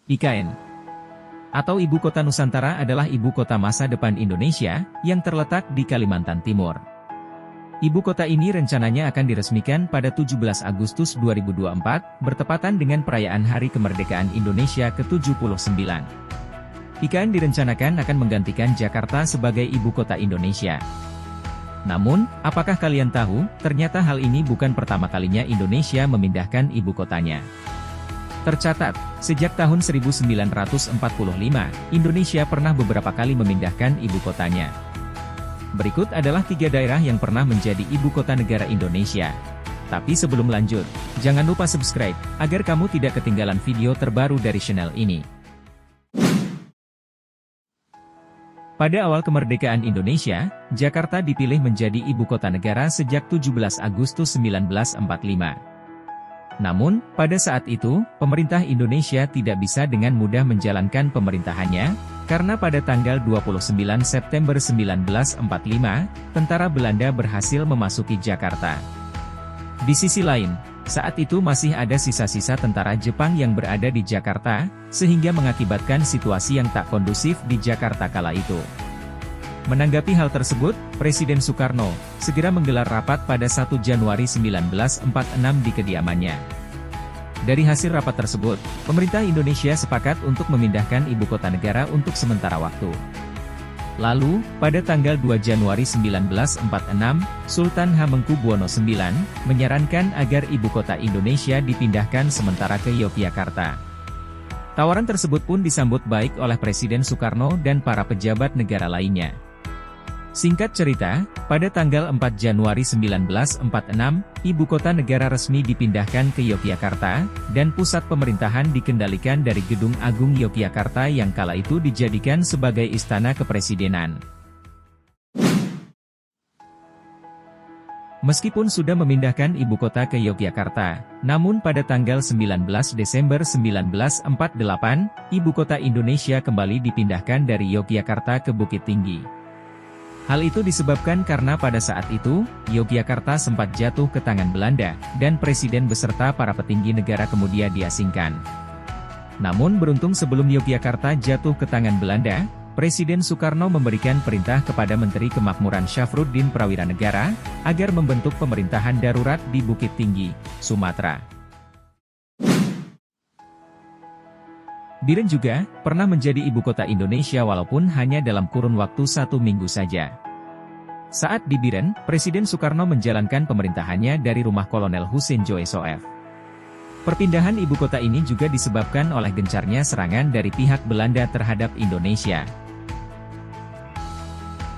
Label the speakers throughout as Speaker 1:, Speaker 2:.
Speaker 1: IKN atau Ibu Kota Nusantara adalah ibu kota masa depan Indonesia, yang terletak di Kalimantan Timur. Ibu kota ini rencananya akan diresmikan pada 17 Agustus 2024, bertepatan dengan perayaan Hari Kemerdekaan Indonesia ke-79. IKN direncanakan akan menggantikan Jakarta sebagai ibu kota Indonesia. Namun, apakah kalian tahu, ternyata hal ini bukan pertama kalinya Indonesia memindahkan ibu kotanya. Tercatat, sejak tahun 1945, Indonesia pernah beberapa kali memindahkan ibu kotanya. Berikut adalah 3 daerah yang pernah menjadi ibu kota negara Indonesia. Tapi sebelum lanjut, jangan lupa subscribe, agar kamu tidak ketinggalan video terbaru dari channel ini. Pada awal kemerdekaan Indonesia, Jakarta dipilih menjadi ibu kota negara sejak 17 Agustus 1945. Namun, pada saat itu, pemerintah Indonesia tidak bisa dengan mudah menjalankan pemerintahannya, karena pada tanggal 29 September 1945, tentara Belanda berhasil memasuki Jakarta. Di sisi lain, saat itu masih ada sisa-sisa tentara Jepang yang berada di Jakarta, sehingga mengakibatkan situasi yang tak kondusif di Jakarta kala itu. Menanggapi hal tersebut, Presiden Soekarno segera menggelar rapat pada 1 Januari 1946 di kediamannya. Dari hasil rapat tersebut, pemerintah Indonesia sepakat untuk memindahkan ibu kota negara untuk sementara waktu. Lalu, pada tanggal 2 Januari 1946, Sultan Hamengkubuwono IX menyarankan agar ibu kota Indonesia dipindahkan sementara ke Yogyakarta. Tawaran tersebut pun disambut baik oleh Presiden Soekarno dan para pejabat negara lainnya. Singkat cerita, pada tanggal 4 Januari 1946, ibu kota negara resmi dipindahkan ke Yogyakarta, dan pusat pemerintahan dikendalikan dari Gedung Agung Yogyakarta yang kala itu dijadikan sebagai istana kepresidenan. Meskipun sudah memindahkan ibu kota ke Yogyakarta, namun pada tanggal 19 Desember 1948, ibu kota Indonesia kembali dipindahkan dari Yogyakarta ke Bukit Tinggi. Hal itu disebabkan karena pada saat itu, Yogyakarta sempat jatuh ke tangan Belanda, dan presiden beserta para petinggi negara kemudian diasingkan. Namun beruntung sebelum Yogyakarta jatuh ke tangan Belanda, Presiden Soekarno memberikan perintah kepada Menteri Kemakmuran Syafruddin Prawiranegara, agar membentuk pemerintahan darurat di Bukit Tinggi, Sumatera. Biren juga pernah menjadi ibu kota Indonesia walaupun hanya dalam kurun waktu 1 minggu saja. Saat di Biren, Presiden Soekarno menjalankan pemerintahannya dari rumah Kolonel Hussein Joe Soef. Perpindahan ibu kota ini juga disebabkan oleh gencarnya serangan dari pihak Belanda terhadap Indonesia.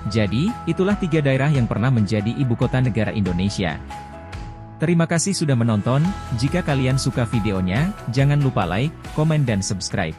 Speaker 1: Jadi, itulah 3 daerah yang pernah menjadi ibu kota negara Indonesia. Terima kasih sudah menonton. Jika kalian suka videonya, jangan lupa like, komen dan subscribe.